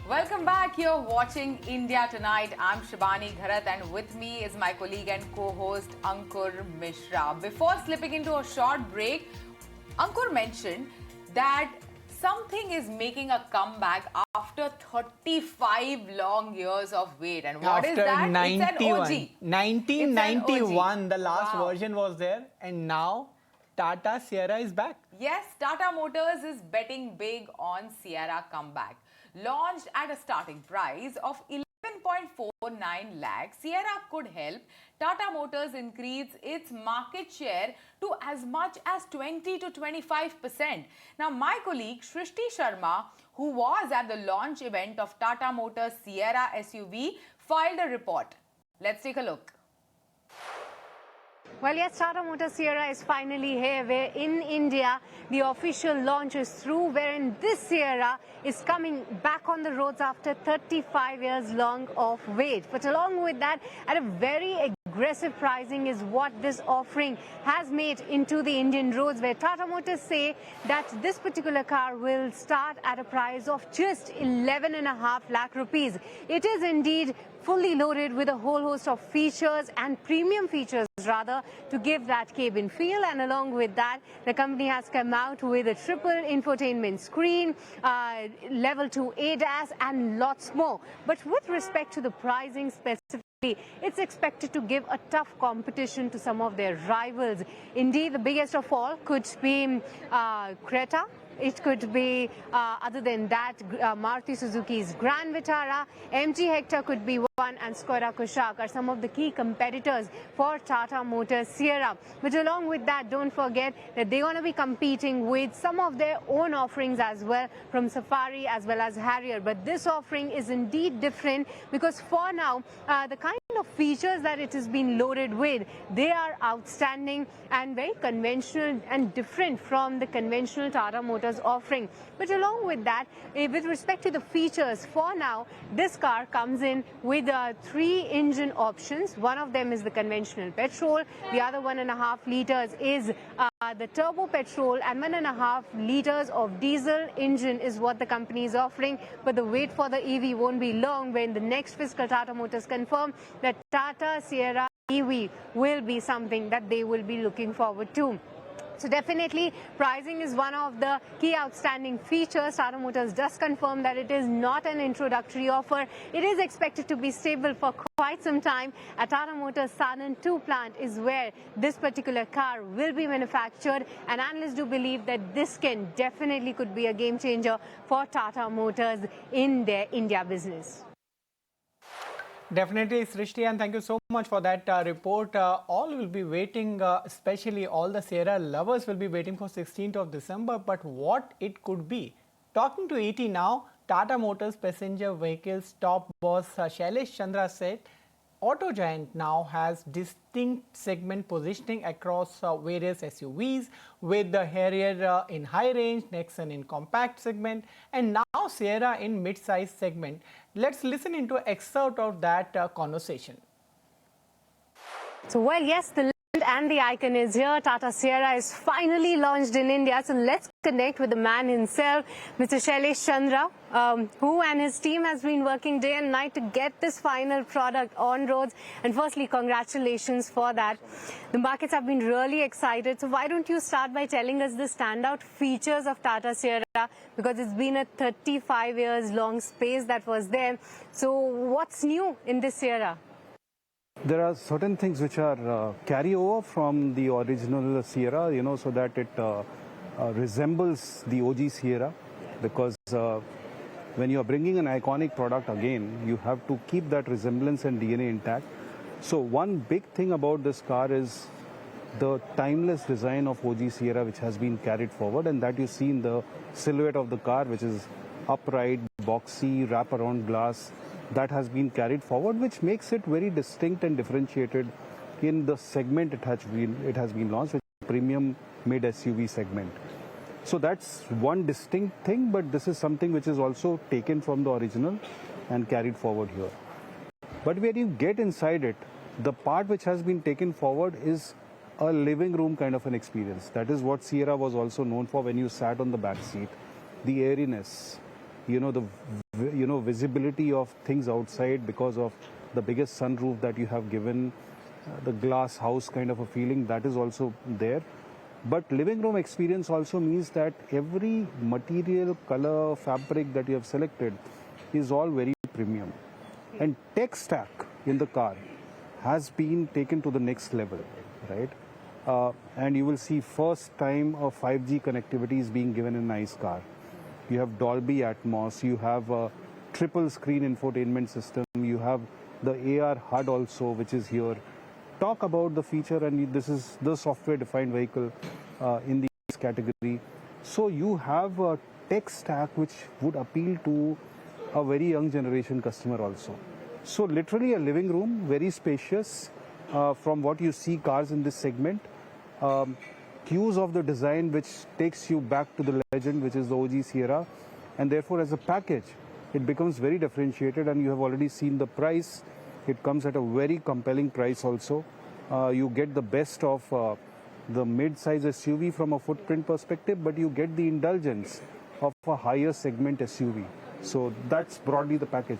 Welcome back. You're watching India Tonight. I'm Shibani Gharat and with me is my colleague and co-host Ankur Mishra. Before slipping into a short break, Ankur mentioned that something is making a comeback after 35 long years of wait. And what is that? 91. It's an OG. 1991, the last Wow. version was there, and now Tata Sierra is back. Yes, Tata Motors is betting big on Sierra comeback. Launched at a starting price of 11.49 lakh, Sierra could help Tata Motors increase its market share to as much as 20 to 25%. Now, my colleague Shrishti Sharma, who was at the launch event of Tata Motors Sierra SUV, filed a report. Let's take a look. Well, yes, Tata Motors Sierra is finally here, where in India, the official launch is through, wherein this Sierra is coming back on the roads after 35 years long of wait. But along with that, at a very aggressive pricing is what this offering has made into the Indian roads, where Tata Motors say that this particular car will start at a price of just 11.5 lakh rupees. It is indeed fully loaded with a whole host of features and premium features rather to give that cabin feel, and along with that the company has come out with a triple infotainment screen, level 2 ADAS and lots more. But with respect to the pricing specifically, it's expected to give a tough competition to some of their rivals. Indeed, the biggest of all could be Creta. It could be, other than that, Maruti Suzuki's Grand Vitara, MG Hector could be one, and Skoda Kushaq are some of the key competitors for Tata Motors Sierra. But along with that, don't forget that they're going to be competing with some of their own offerings as well, from Safari as well as Harrier. But this offering is indeed different because for now, the kind of features that it has been loaded with, they are outstanding and very conventional and different from the conventional Tata Motors offering. But along with that, with respect to the features, for now, this car comes in with 3 engine options. One of them is the conventional petrol, the other 1.5 liters is the turbo petrol, and 1.5 liters of diesel engine is what the company is offering. But the wait for the EV won't be long when the next fiscal Tata Motors confirm that Tata Sierra EV will be something that they will be looking forward to. So definitely, pricing is one of the key outstanding features. Tata Motors does confirm that it is not an introductory offer. It is expected to be stable for quite some time. At Tata Motors Sanand 2 plant is where this particular car will be manufactured, and analysts do believe that this could be a game changer for Tata Motors in their India business. Definitely, Srishti, and thank you so much for that report. All will be waiting, especially all the Sierra lovers will be waiting for 16th of December, but what it could be. Talking to ET now, Tata Motors passenger vehicles top boss Shailesh Chandra said, Auto Giant now has distinct segment positioning across various SUVs, with the Harrier in high range, Nexon in compact segment, and now Sierra in mid-size segment. Let's listen into an excerpt of that conversation. So, well, yes, the legend and the icon is here. Tata Sierra is finally launched in India. So let's connect with the man himself, Mr. Shailesh Chandra, who and his team has been working day and night to get this final product on roads. And firstly, congratulations for that. The markets have been really excited. So why don't you start by telling us the standout features of Tata Sierra, because it's been a 35 years long space that was there. So what's new in this Sierra? There are certain things which are carryover from the original Sierra, so that it resembles the OG Sierra, because when you are bringing an iconic product again, you have to keep that resemblance and DNA intact. So one big thing about this car is the timeless design of OG Sierra, which has been carried forward, and that you see in the silhouette of the car, which is upright, boxy, wraparound glass. That has been carried forward, which makes it very distinct and differentiated in the segment it has been launched, which is premium mid SUV segment. So that's one distinct thing, but this is something which is also taken from the original and carried forward here. But when you get inside it, the part which has been taken forward is a living room kind of an experience. That is what Sierra was also known for when you sat on the back seat. The airiness, the visibility of things outside because of the biggest sunroof that you have given, the glass house kind of a feeling that is also there. But living room experience also means that every material, color, fabric that you have selected is all very premium. And tech stack in the car has been taken to the next level, right? And you will see first time of 5G connectivity is being given in a nice car. You have Dolby Atmos, you have a triple screen infotainment system, you have the AR HUD also, which is here. Talk about the feature, and this is the software-defined vehicle in this category. So you have a tech stack which would appeal to a very young generation customer also. So literally a living room, very spacious from what you see cars in this segment. Cues of the design which takes you back to the legend, which is the OG Sierra, and therefore as a package it becomes very differentiated, and you have already seen the price. It comes at a very compelling price also. You get the best of the mid-size SUV from a footprint perspective, but you get the indulgence of a higher segment SUV. So that's broadly the package.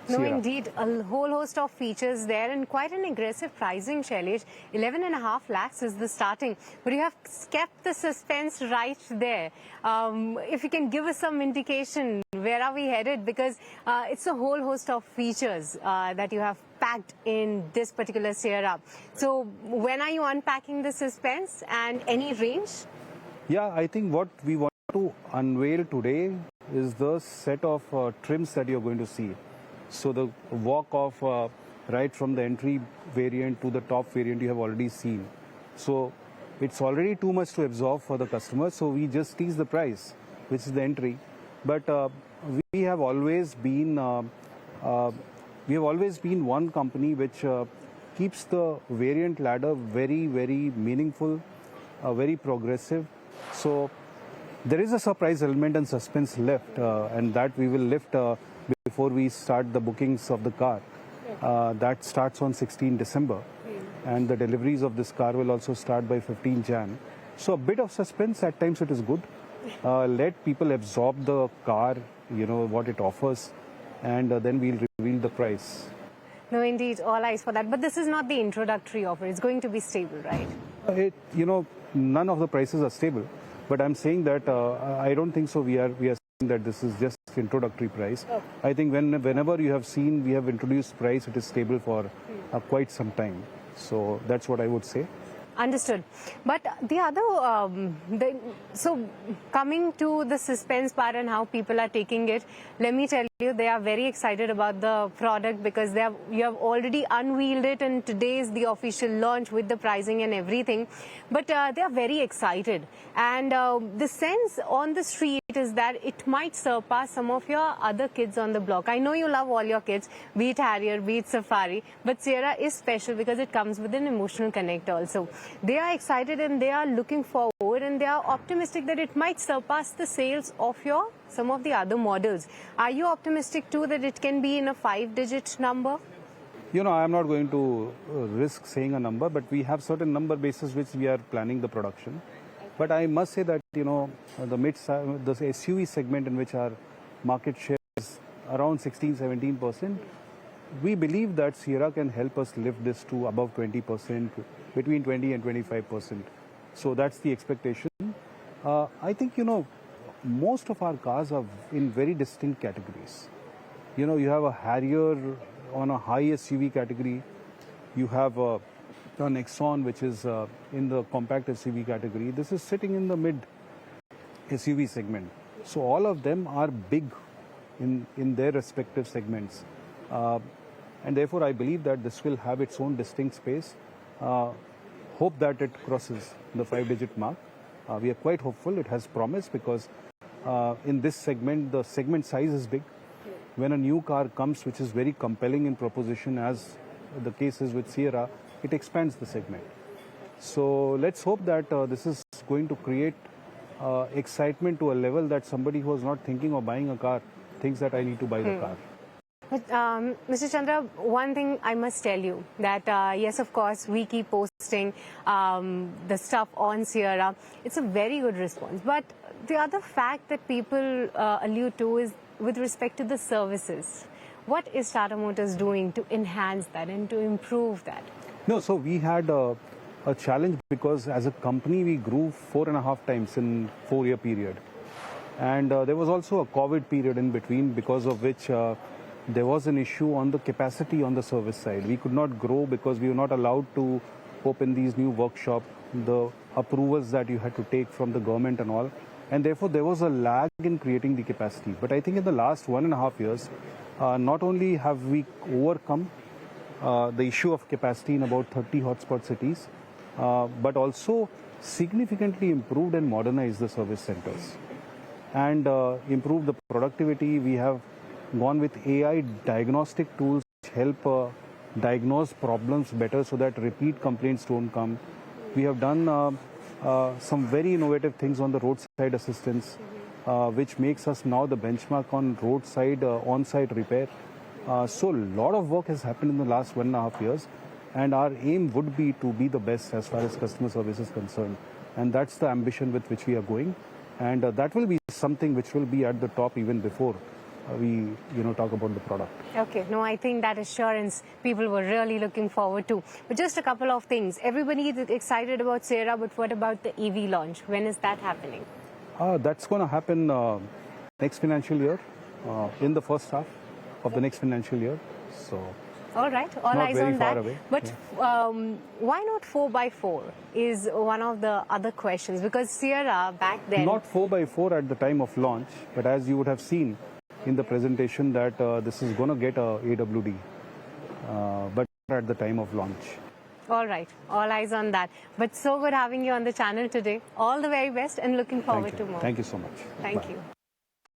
No, Sierra. indeed, a whole host of features there and quite an aggressive pricing, Shailesh. 11.5 lakhs is the starting, but you have kept the suspense right there. If you can give us some indication, where are we headed? Because it's a whole host of features that you have packed in this particular Sierra. So when are you unpacking the suspense and any range? Yeah, I think what we want to unveil today is the set of trims that you're going to see. So the walk of right from the entry variant to the top variant you have already seen. So it's already too much to absorb for the customer. So we just tease the price, which is the entry. But we have always been one company which keeps the variant ladder very, very meaningful, very progressive. So there is a surprise element and suspense left, and that we will lift before we start the bookings of the car. That starts on 16 December, and the deliveries of this car will also start by 15 Jan. So a bit of suspense, at times it is good. Let people absorb the car, what it offers, and then we'll reveal the price. No, indeed, all eyes for that. But this is not the introductory offer. It's going to be stable, right? None of the prices are stable. But I'm saying that I don't think so. We are saying that this is just introductory price. Okay. I think whenever you have seen we have introduced price, it is stable for quite some time. So that's what I would say. Understood. But the other, so coming to the suspense part and how people are taking it, let me tell you, they are very excited about the product because you have already unveiled it, and today is the official launch with the pricing and everything. But they are very excited. And the sense on the street is that it might surpass some of your other kids on the block. I know you love all your kids, be it Harrier, be it Safari, but Sierra is special because it comes with an emotional connect also. They are excited and they are looking forward, and they are optimistic that it might surpass the sales of some of the other models. Are you optimistic too that it can be in a 5-digit number? I am not going to risk saying a number, but we have certain number basis which we are planning the production. But I must say that, the SUV segment in which our market share is around 16-17%, we believe that Sierra can help us lift this to above 20%, between 20 and 25%. So that's the expectation. I think, most of our cars are in very distinct categories. You have a Harrier on a high SUV category. You have a Nexon, which is in the compact SUV category. This is sitting in the mid SUV segment. So all of them are big in their respective segments. And therefore, I believe that this will have its own distinct space. Hope that it crosses the 5-digit mark. We are quite hopeful. It has promise because in this segment, the segment size is big. When a new car comes, which is very compelling in proposition, as the case is with Sierra, it expands the segment. So let's hope that this is going to create excitement to a level that somebody who was not thinking of buying a car thinks that I need to buy the car. But Mr. Chandra, one thing I must tell you that yes, of course, we keep posting the stuff on Sierra. It's a very good response. But the other fact that people allude to is with respect to the services, what is Tata Motors doing to enhance that and to improve that? No, so we had a challenge because as a company we grew 4.5 times in 4-year period. And there was also a COVID period in between, because of which there was an issue on the capacity on the service side. We could not grow because we were not allowed to open these new workshops, the approvals that you had to take from the government and all. And therefore, there was a lag in creating the capacity. But I think in the last 1.5 years, not only have we overcome the issue of capacity in about 30 hotspot cities, but also significantly improved and modernized the service centers and improved the productivity. We have gone with AI diagnostic tools which help diagnose problems better so that repeat complaints don't come. We have done some very innovative things on the roadside assistance, which makes us now the benchmark on roadside on-site repair. So a lot of work has happened in the last 1.5 years, and our aim would be to be the best as far as customer service is concerned. And that's the ambition with which we are going. And that will be something which will be at the top even before we talk about the product. Okay, no, I think that assurance people were really looking forward to. But just a couple of things. Everybody is excited about Sierra, but what about the EV launch? When is that happening? That's going to happen next financial year, in the first half of the next financial year. So all right, all not eyes very on far that. away. But why not 4x4 is one of the other questions, because Sierra back then... Not 4x4 at the time of launch, but as you would have seen in the presentation that this is going to get a AWD, but at the time of launch. All right, all eyes on that. But so good having you on the channel today. All the very best and looking forward to more. Thank you so much. Thank Bye. you.